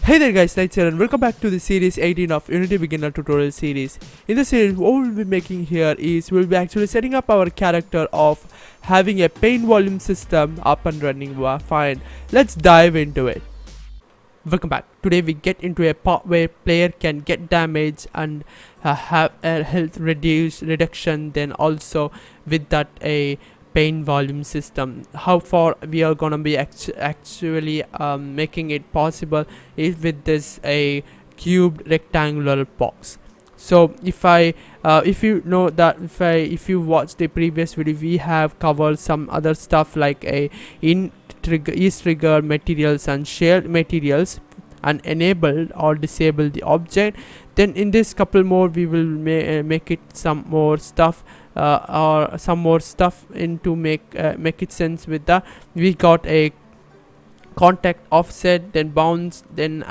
Hey there guys, Nights here and welcome back to the series 18 of Unity Beginner Tutorial series. In this series, what we'll be making here is we'll be actually setting up our character of having a paint volume system up and running. Fine, let's dive into it. Welcome back. Today we get into a part where player can get damage and have a health reduction, then also with that a paint volume system. How far we are gonna be actually making it possible is with this a cubed rectangular box. So if you know that if you watch the previous video, we have covered some other stuff like a is trigger materials and shared materials and enabled or disable the object. Then in this couple more we will make it some more stuff or some more stuff into make it sense. With that we got a contact offset, then bounce, then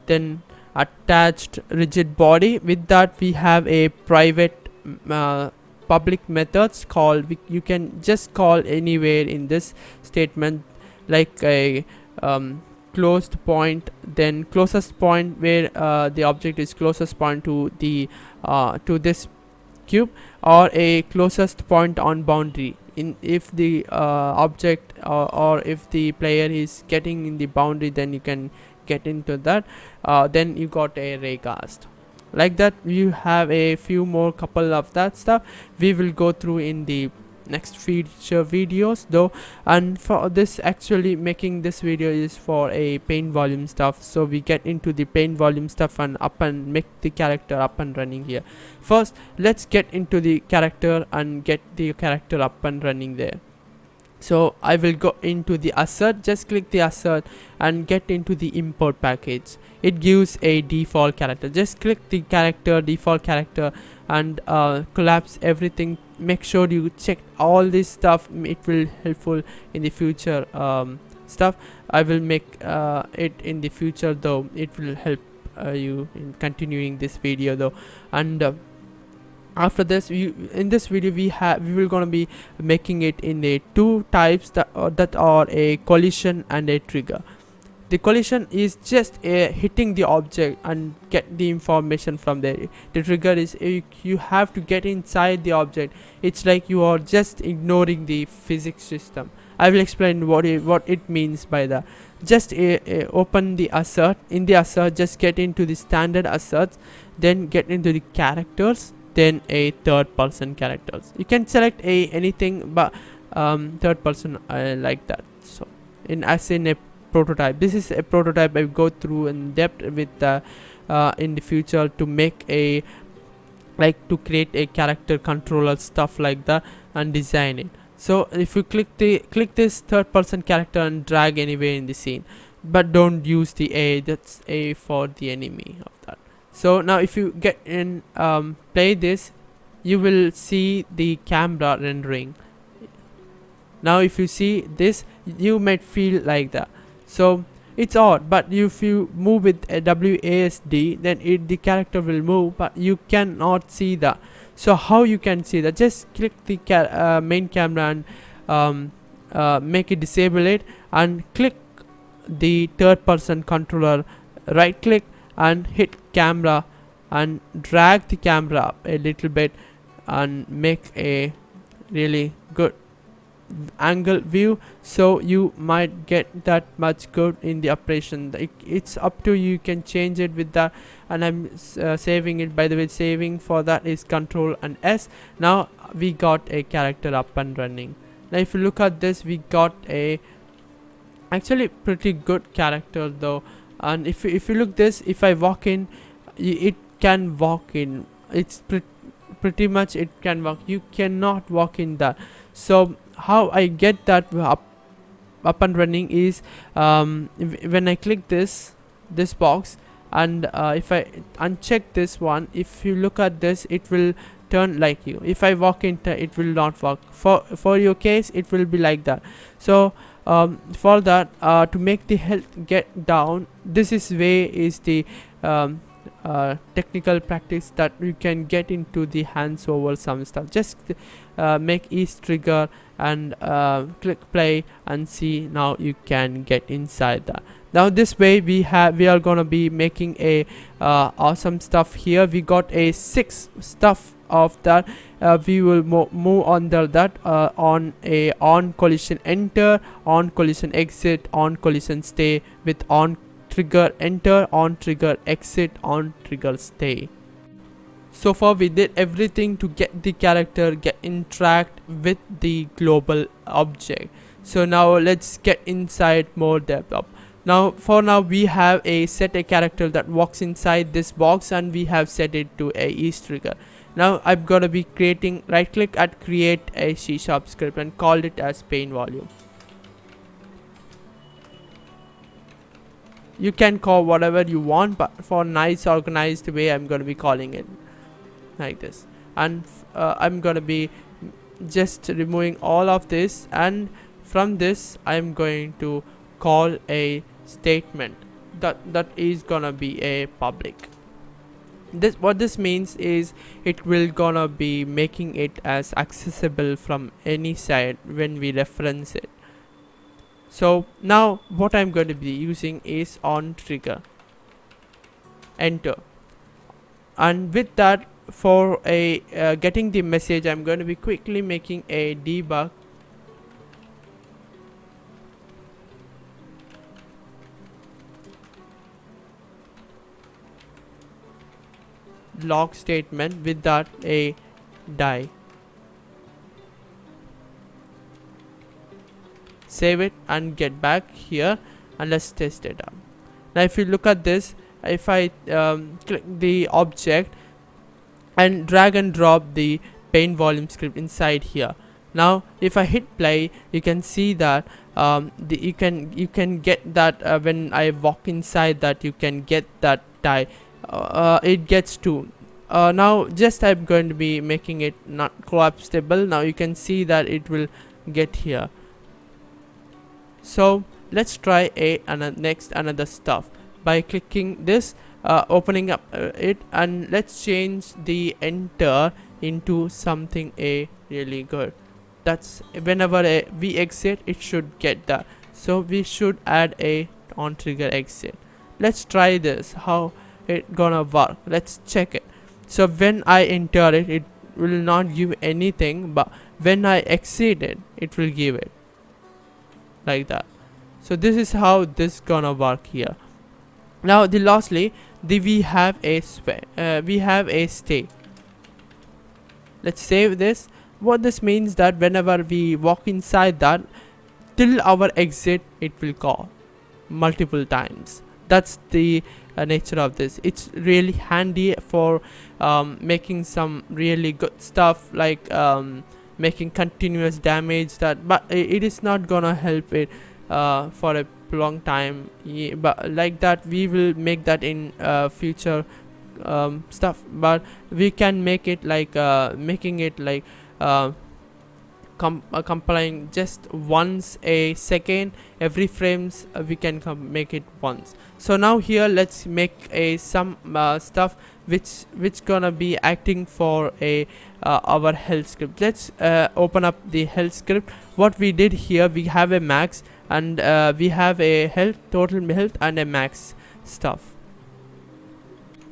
then attached rigid body. With that we have a private public methods called you can just call anywhere in this statement, like a closed point, then closest point where the object is closest point to the to this cube, or a closest point on boundary. In if the object or if the player is getting in the boundary, then you can get into that. Then you got a raycast. Like that you have a few more couple of that stuff we will go through in the next feature videos though. And for this, actually making this video is for a paint volume stuff, so we get into the paint volume stuff and up and make the character up and running here. First let's get into the character and get the character up and running there. So I will go into the assert, just click the assert and get into the import package. It gives a default character. Just click the character, default character, and collapse everything. Make sure you check all this stuff. It will helpful in the future stuff. I will make it in the future though. It will help you in continuing this video though. And after this, in this video we will gonna be making it in a two types that are a collision and a trigger. The collision is just hitting the object and get the information from there. The trigger is you have to get inside the object. It's like you are just ignoring the physics system. I will explain what it means by that. Just open the assert. In the assert, just get into the standard asserts, then get into the characters, then a third person characters. You can select anything but third person like that. So as in a prototype, this is a prototype. I go through in depth with in the future to make a to create a character controller stuff like that and design it. So if you click this third person character and drag anywhere in the scene, but don't use the A. That's A for the enemy of that. So now if you get in play this, you will see the camera rendering. Now if you see this, you might feel like that. So it's odd, but if you move with a WASD, then the character will move, but you cannot see that. So how you can see that? Just click the main camera and make it disable it, and click the third person controller, right click and hit camera and drag the camera up a little bit and make a really good angle view, so you might get that much good in the operation. It's up to you. You can change it with that, and I'm saving it. By the way, saving for that is Control and S. Now we got a character up and running. Now if you look at this, we got a actually pretty good character though. And if you look this, if I walk in, it can walk in. It's pretty much it can walk. You cannot walk in that. So how I get that up and running is when I click this box, and if I uncheck this one, if you look at this, it will turn like you. If I walk into it, will not work. For your case, it will be like that. So for that, to make the health get down, this is way is the technical practice that you can get into the hands over some stuff. Just make each trigger and click play and see. Now you can get inside that. Now this way we are gonna be making a awesome stuff here. We got a 6 stuff of that. We will move on that on collision enter, on collision exit, on collision stay, with on trigger enter, on trigger exit, on trigger stay. So far we did everything to get the character interact with the global object. So now let's get inside more depth up. Now for now we have set a character that walks inside this box, and we have set it to a each trigger. Now I'm gonna be creating, right click at create a C# script and called it as pane volume. You can call whatever you want, but for nice organized way I'm gonna be calling it like this. And I'm gonna be just removing all of this, and from this I'm going to call a statement that is gonna be a public. What this means is it will gonna be making it as accessible from any side when we reference it. So now what I'm going to be using is on trigger enter, and with that, for a getting the message, I'm going to be quickly making a debug log statement, with that a die. Save it and get back here, and let's test it out. Now if you look at this, if I click the object and drag and drop the pane volume script inside here, now if I hit play, you can see that you can get that when I walk inside that, you can get that die. It gets 2. Now just I'm going to be making it not collapsible. Now you can see that it will get here. So let's try another stuff by clicking this, opening up it, and let's change the enter into something really good. That's whenever we exit, it should get that. So we should add a on trigger exit. Let's try this, how it gonna work. Let's check it. So when I enter it, it will not give anything, but when I exit it, it will give it like that. So this is how this gonna work here. Now lastly, we have a stay. Let's save this. What this means that whenever we walk inside that, till our exit, it will call multiple times. That's the nature of this. It's really handy for making some really good stuff, like making continuous damage, but it is not gonna help it for a long time. But like that, we will make that in future stuff, but we can make it like making it like complying just once a second, every frames we can make it once. So now here let's make some stuff which gonna be acting for our health script. Let's open up the health script. What we did here, we have a max, and we have a health, total health, and a max stuff.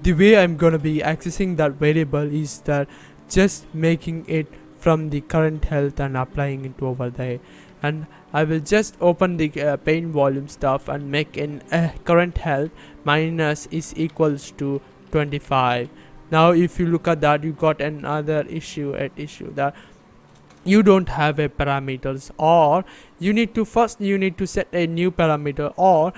The way I'm gonna be accessing that variable is that just making it from the current health and applying it over there, and I will just open the pane volume stuff and make an current health minus is equals to 25. Now if you look at that, you got another issue that you don't have a parameters, or you need to set a new parameter, or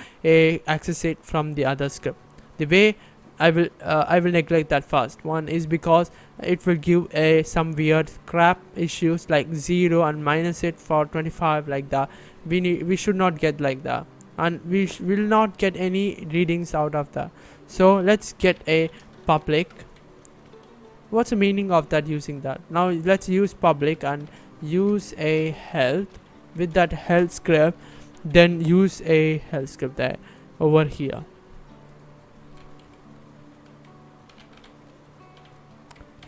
access it from the other script. The way I will neglect that first one is because it will give some weird crap issues like 0 and minus it for 25 like that. We should not get like that, and we will not get any readings out of that. So let's get a public. What's the meaning of that, using that? Now let's use public and use a health with that health script, then use a health script there over here.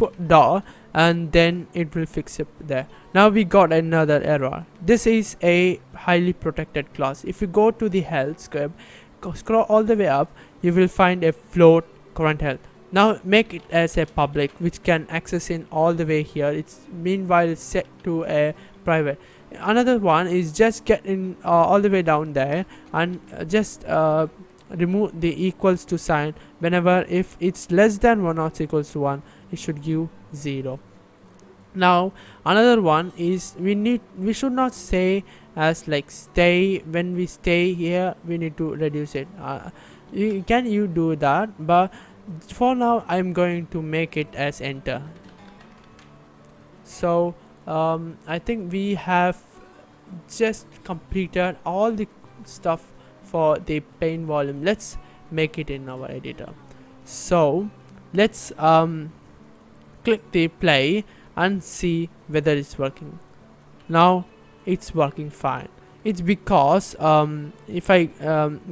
put door, and then it will fix it there. Now we got another error. This is a highly protected class. If you go to the health script, scroll all the way up, you will find a float current health. Now make it as a public, which can access in all the way here. It's meanwhile set to a private. Another one is just get in all the way down there, and just remove the equals to sign. Whenever if it's less than 1 or equals to 1, it should give 0. Now another one is we should not say as like stay. When we stay here, we need to reduce it. You do that, but for now I'm going to make it as enter. So I think we have just completed all the stuff for the pane volume. Let's make it in our editor. So let's click the play and see whether it's working. Now it's working fine. It's because if I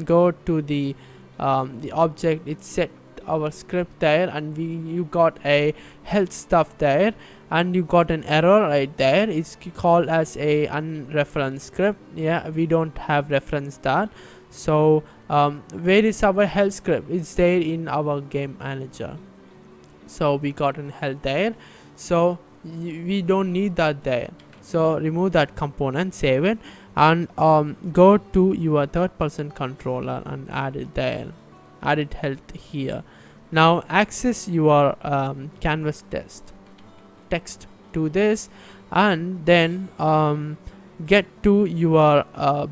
go to the object, it set our script there, and you got a health stuff there, and you got an error right there. It's called as a unreferenced script. Yeah, we don't have reference that. So where is our health script? It's there in our game manager. So we got an health there, so we don't need that there. So remove that component, save it, and go to your third person controller and add it there. Added health here. Now access your canvas text to this, and then get to your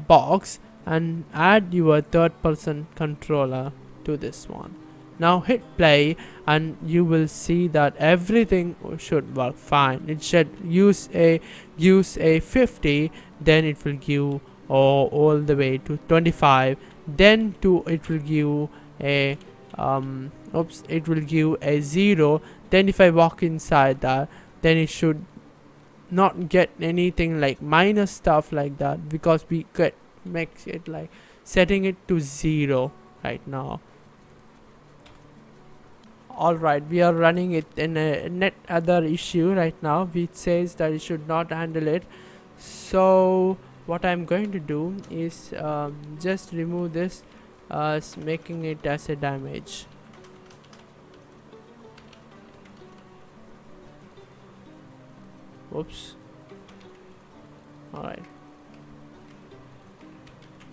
box and add your third person controller to this one. Now hit play, and you will see that everything should work fine. It should use a 50, then it will give all the way to 25, then it will give a it will give a 0. Then if I walk inside that, then it should not get anything like minus stuff like that, because we makes it like setting it to 0 right now. Alright, we are running it in a net other issue right now, which says that it should not handle it. So what I'm going to do is just remove this, making it as a damage. Whoops. Alright,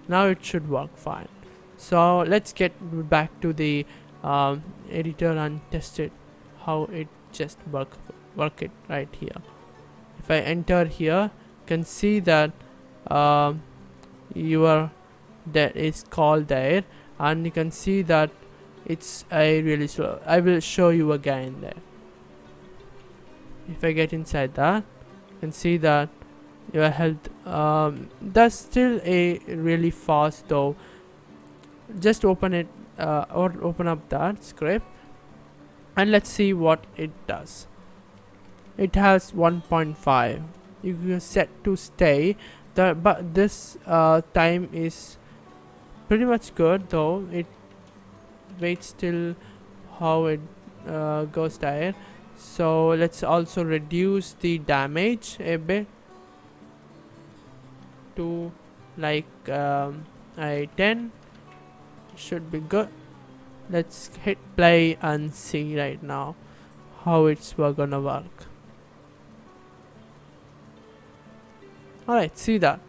now it should work fine. So let's get back to the editor and test it how it just work it right here. If I enter here, you can see that that is called there, and you can see that it's a really slow. I will show you again there. If I get inside that, you can see that your health that's still a really fast though. Just open it or open up that script, and let's see what it does. It has 1.5. You set to stay but this time is pretty much good though. It waits till how it goes there. So let's also reduce the damage a bit to like a 10. Should be good. Let's hit play and see right now how it's gonna work. Alright, see that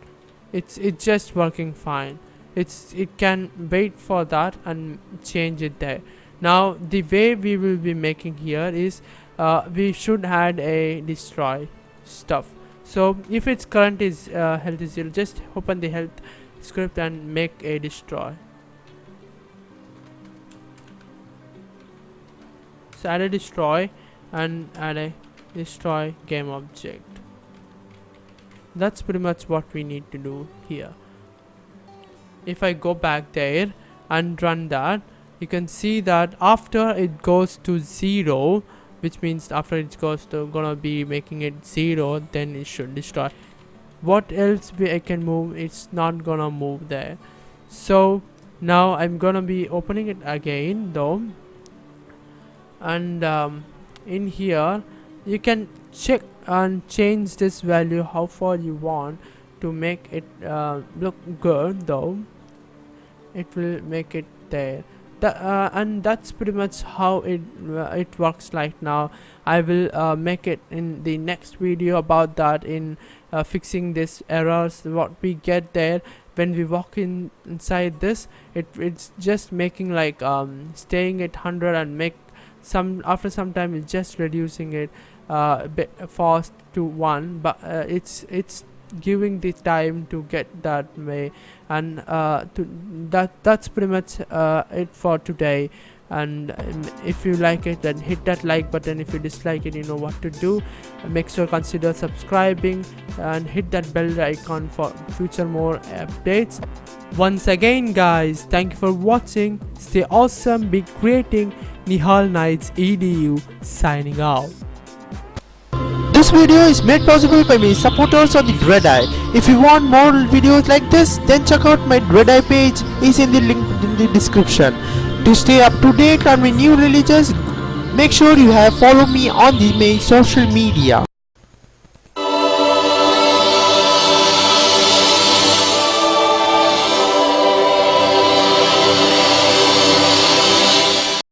it's just working fine. It can wait for that and change it there. Now the way we will be making here is we should add a destroy stuff. So if its current is health is 0, just open the health script and make a destroy. So add a destroy and add a destroy game object. That's pretty much what we need to do here. If I go back there and run that, you can see that after it goes to 0, which means after it goes to gonna be making it 0, then it should destroy. What else I can move? It's not gonna move there. So now I'm gonna be opening it again though, and in here you can check and change this value how far you want to make it look good. Though it will make it there. And that's pretty much how it works like now. I will make it in the next video about that, in fixing this errors what we get there when we walk inside this. It's just making like staying at 100 and make some after some time it's just reducing it a bit fast to 1, but it's giving the time to get that way. And that's pretty much it for today. And if you like it, then hit that like button. If you dislike it, you know what to do. Make sure consider subscribing and hit that bell icon for future more updates. Once again guys, thank you for watching. Stay awesome, be creating. Nihal Knights EDU signing out. This video is made possible by my supporters on the Dreadeye. If you want more videos like this, then check out my Dreadeye page, is in the link in the description. To stay up to date on my new releases, make sure you have follow me on my social media.